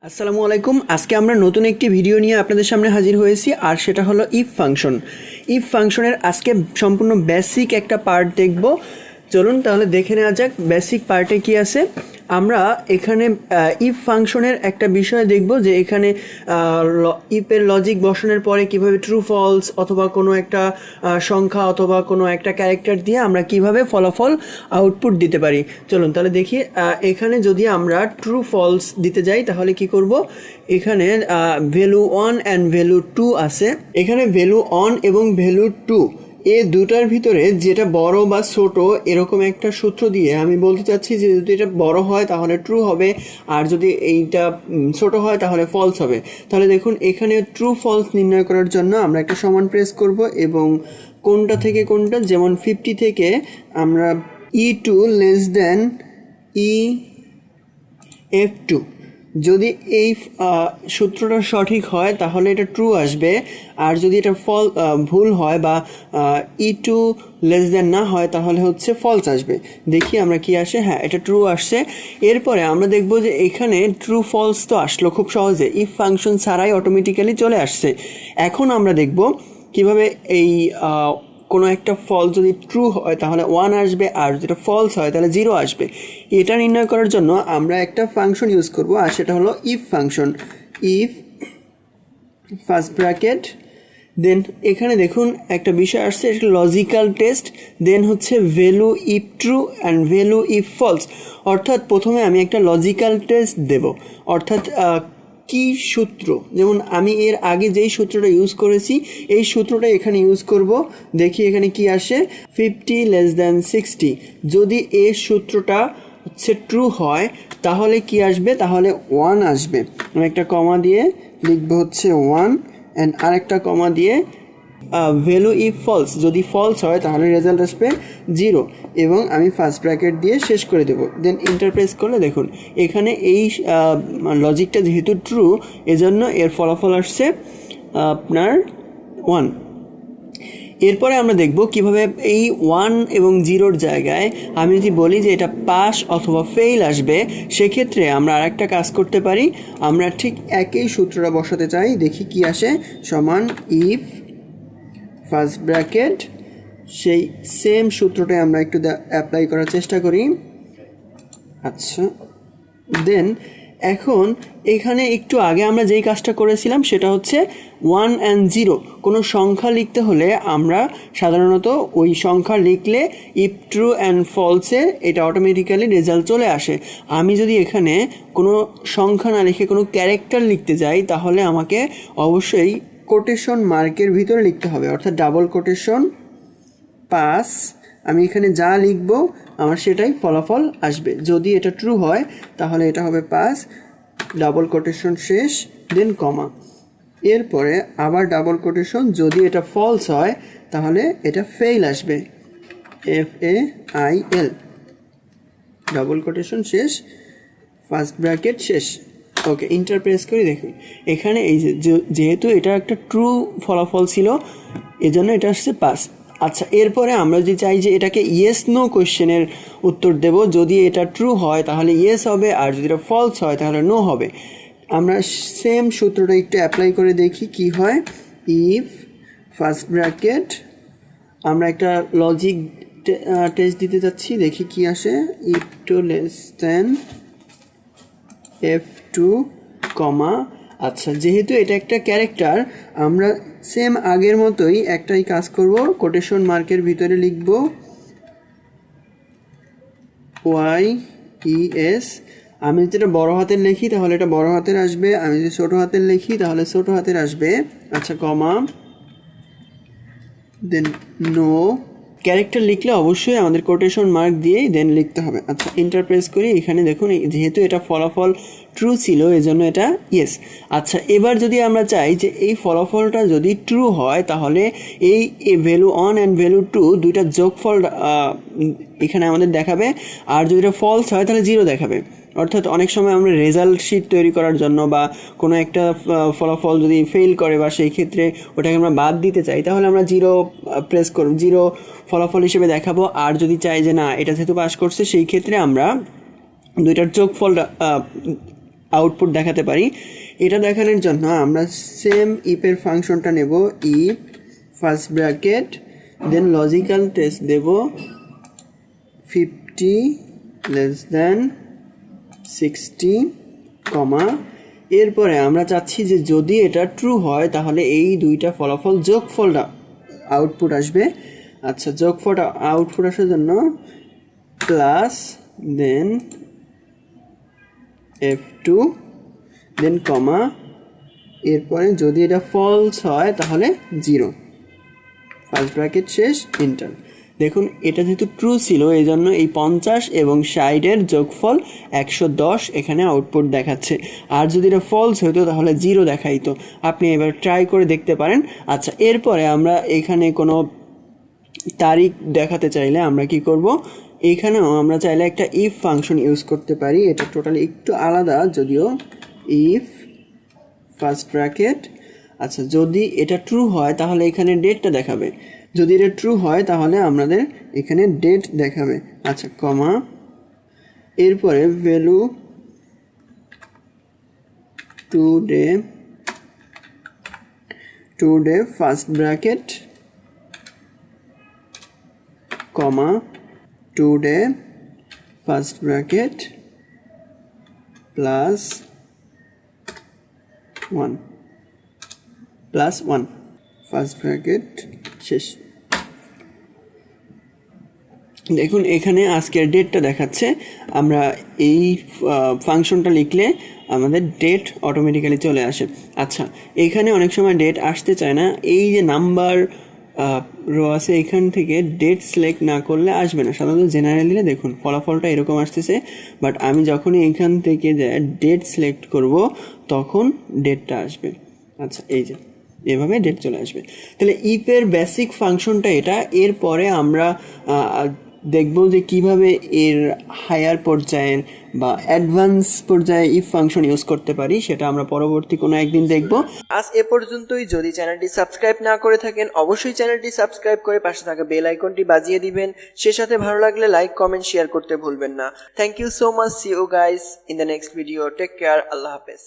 আসসালামু আলাইকুম। আজকে আমরা নতুন একটি ভিডিও নিয়ে আপনাদের সামনে হাজির হয়েছি, আর সেটা হলো ইফ ফাংশন। ইফ ফাংশনের আজকে সম্পূর্ণ বেসিক একটা পার্ট দেখব। চলুন তাহলে দেখে নেওয়া যাক বেসিক পার্টে কি আছে। আমরা এখানে ইফ ফাংশনের একটা বিষয় দেখব যে এখানে ইফের লজিক বসানোর পরে কিভাবে ট্রু ফলস অথবা কোনো একটা সংখ্যা অথবা কোনো একটা ক্যারেক্টার দিয়ে আমরা কিভাবে ফলাফল আউটপুট দিতে পারি। চলুন তাহলে দেখি। এখানে যদি আমরা ট্রু ফলস দিতে যাই তাহলে কি করব। এখানে ভ্যালু 1 অ্যান্ড ভ্যালু 2 আছে। এখানে ভ্যালু 1 এবং ভ্যালু 2 এই দুটার ভিতরে যেটা বড় বা ছোট এরকম একটা সূত্র দিয়ে আমি বলতে চাচ্ছি যে যদি এটা বড় হয় তাহলে ট্রু হবে, আর যদি এইটা ছোট হয় তাহলে ফলস হবে। তাহলে দেখুন এখানে ট্রু ফলস নির্ণয় করার জন্য আমরা একটা সমান প্রেস করব এবং কোনটা থেকে কোনটা, যেমন 50 থেকে আমরা E2 লেস দেন EF2, যদি এই সূত্রটা সঠিক হয় তাহলে এটা ট্রু আসবে, আর যদি এটা ভুল হয় বা E2 লেস দেন না হয় তাহলে হচ্ছে ফলস আসবে। দেখি আমরা কি আসে। হ্যাঁ, এটা ট্রু আসছে। এরপরে আমরা দেখব যে এখানে ট্রু ফলস তো আসলো খুব সহজে, ইফ ফাংশন ছাড়াই অটোমেটিক্যালি চলে আসছে। এখন আমরা দেখব কিভাবে এই কোনো একটা ফল যদি ট্রু হয় তাহলে 1 আসবে, আর যেটা ফলস হয় তাহলে 0 আসবে। এটা নির্ণয় করার জন্য আমরা একটা ফাংশন ইউজ করব, আর সেটা হলো if function. If first bracket, then এখানে দেখুন একটা বিষয় আসছে, এটা লজিক্যাল টেস্ট, দেন হচ্ছে value if true and value if false. অর্থাৎ প্রথমে আমি একটা লজিক্যাল টেস্ট দেব, অর্থাৎ কি সূত্র, যেমন আমি এর আগে যেই সূত্রটা ইউজ করেছি এই সূত্রটা এখানে ইউজ করব। দেখি এখানে কি আসে। 50 লেস দ্যান 60, যদি এই সূত্রটা হচ্ছে ট্রু হয় তাহলে কি আসবে, তাহলে 1 আসবে। আমি একটা কমা দিয়ে লিখব হচ্ছে 1 অ্যান্ড আরেকটা কমা দিয়ে ভ্যালু ইফ ফলস, যদি ফলস হয় তাহলে রেজাল্ট আসবে 0, এবং আমি ফার্স্ট ব্র্যাকেট দিয়ে শেষ করে দেব। দেন ইন্টারপ্রেস করলে দেখুন এখানে এই লজিকটা যেহেতু ট্রু এজন্য এর ফলাফল আসছে আপনার 1। এরপরে আমরা দেখব কিভাবে এই 1 এবং 0-র জায়গায় আমি যদি বলি যে এটা পাস অথবা ফেল আসবে, সেক্ষেত্রে আমরা আরেকটা কাজ করতে পারি। আমরা ঠিক একই সূত্রটা বসাতে চাই, দেখি কি আসে। সমান ইফ ফার্স্ট ব্র্যাকেট, সেই সেম সূত্রটাই আমরা একটু অ্যাপ্লাই করার চেষ্টা করি। আচ্ছা, দেন এখন এখানে একটু আগে আমরা যেই কাজটা করেছিলাম সেটা হচ্ছে 1 অ্যান্ড 0, কোনো সংখ্যা লিখতে হলে আমরা সাধারণত ওই সংখ্যা লিখলে ইফ ট্রু অ্যান্ড ফলসে এটা অটোমেটিক্যালি রেজাল্ট চলে আসে। আমি যদি এখানে কোনো সংখ্যা না লিখে কোনো ক্যারেক্টার লিখতে যাই তাহলে আমাকে অবশ্যই কোটেশন মার্কের ভিতরে লিখতে হবে, অর্থাৎ ডাবল কোটেশন পাস। আমি এখানে যা লিখব আমার সেটাই ফলাফল আসবে। যদি এটা ট্রু হয় তাহলে এটা হবে পাস, ডাবল কোটেশন শেষ, দেন কমা, এরপরে আবার ডাবল কোটেশন। যদি এটা ফলস হয় তাহলে এটা ফেল আসবে, FAIL, ডাবল কোটেশন শেষ, ফার্স্ট ব্র্যাকেট শেষ। ওকে, ইন্টারপ্রেস করি। দেখুন এখানে এই যেহেতু এটা একটা ট্রু ফলাফল ছিল এজন্য এটা আসছে পাস। আচ্ছা, এরপরে আমরা যদি চাই যে এটাকে ইয়েস নো কোয়েশ্চেনের উত্তর দেব, যদি এটা ট্রু হয় তাহলে ইয়েস হবে, আর যদি এটা ফলস হয় তাহলে নো হবে। আমরা সেম সূত্রটা একটু অ্যাপ্লাই করে দেখি কি হয়। ইফ ফার্স্ট ব্র্যাকেট, আমরা একটা লজিক টেস্ট দিতে যাচ্ছি, দেখি কি আসে। If two less than F2, comma. আচ্ছা, যেহেতু এটা একটা ক্যারেক্টার আমরা সেম আগের মতোই একটাই কাজ করব, কোটেশন মার্কের ভিতরে লিখব YES। আমি যদি এটা বড় হাতের লিখি তাহলে এটা বড় হাতের আসবে, আমি যদি ছোট হাতের লিখি তাহলে ছোট হাতের আসবে। আচ্ছা, কমা, দেন নো। ক্যারেক্টার লিখলে অবশ্যই আমাদের কোটেশন মার্ক দিয়েই দেন লিখতে হবে। আচ্ছা, ইন্টারপ্রেস করি। এখানে দেখুন যেহেতু এটা ফলাফল ট্রু ছিল এজন্য এটা ইয়েস। আচ্ছা, এবার যদি আমরা চাই যে এই ফলাফলটা যদি ট্রু হয় তাহলে এই ভ্যালু 1 অ্যান্ড ভ্যালু 2 দুইটা যোগফল এখানে আমাদের দেখাবে, আর যদি এটা ফলস হয় তাহলে 0 দেখাবে। অর্থাৎ অনেক সময় আমরা রেজাল্ট শিট তৈরি করার জন্য বা কোনো একটা ফলাফল যদি ফেল করে বা সেই ক্ষেত্রে ওটাকে আমরা বাদ দিতে চাই তাহলে আমরা 0 প্রেস করব, 0 ফলাফল হিসেবে দেখাবো। আর যদি চাই যে না এটা যেহেতু পাস করছে সেই ক্ষেত্রে আমরা দুইটার যোগফল আউটপুট দেখাতে পারি। এটা দেখানোর জন্য আমরা সেম ইফের ফাংশনটা নেব, if first bracket then logical test দেব 50 লেস দেন 60 কমা, এরপরে আমরা চাচ্ছি যে যদি এটা ট্রু হয় তাহলে এই দুইটা ফলাফল যোগফলটা আউটপুট আসবে। আচ্ছা, যোগফলটা আউটপুট আসার জন্য প্লাস দেন F2 দেন কমা, এরপরে যদি এটা ফলস হয় তাহলে 0, ফার্স্ট ব্র্যাকেট শেষ, এন্টার। দেখুন এটা যেহেতু ট্রু ছিল এই জন্য এই 50 এবং 60-এর যোগফল 110 এখানে আউটপুট দেখাচ্ছে। আর যদি এটা ফলস হতো তাহলে 0 দেখাইতো। আপনি এবার ট্রাই করে দেখতে পারেন। আচ্ছা, এরপরে আমরা এখানে কোনো তারিখ দেখাতে চাইলে আমরা কি করব, এখানেও আমরা চাইলে একটা ইফ ফাংশন ইউজ করতে পারি। এটা টোটালি একটু আলাদা যদিও। ইফ ফার্স্ট ব্র্যাকেট, আচ্ছা যদি এটা ট্রু হয় তাহলে এখানে ডেটটা দেখাবে, যদি এটা ট্রু হয় তাহলে আমাদের এখানে ডেট দেখাবে। আচ্ছা কমা, এরপরে value today first bracket comma today first bracket plus 1 first bracket শেষ। দেখুন এখানে আজকের ডেটটা দেখাচ্ছে। আমরা এই ফাংশনটা লিখলে আমাদের ডেট অটোমেটিক্যালি চলে আসে। আচ্ছা, এখানে অনেক সময় ডেট আসতে চায় না, এই যে নাম্বার রো আছে এখান থেকে ডেট সিলেক্ট না করলে আসবে না। সাধারণত জেনারেল দিলে দেখুন ফলাফলটা এরকম আসতেছে, বাট আমি যখনই এখান থেকে ডেট সিলেক্ট করব তখন ডেটটা আসবে। আচ্ছা, এই যে এভাবে ডেট চলে আসবে। তাহলে ইফের বেসিক ফাংশনটা এটা। এরপরে আমরা দেখব যে কিভাবে এর হায়ার পর্যায়ের বা অ্যাডভান্স পর্যায়ে ইফ ফাংশন ইউজ করতে পারি, সেটা আমরা পরবর্তী কোনো একদিন দেখব। আজ এ পর্যন্তই। যদি চ্যানেলটি সাবস্ক্রাইব না করে থাকেন অবশ্যই চ্যানেলটি সাবস্ক্রাইব করে পাশে থাকা বেল আইকনটি বাজিয়ে দিবেন। সে সাথে ভালো লাগলে লাইক কমেন্ট শেয়ার করতে ভুলবেন না। Thank you so much. See you guys in the next video. Take care. আল্লাহ হাফেজ।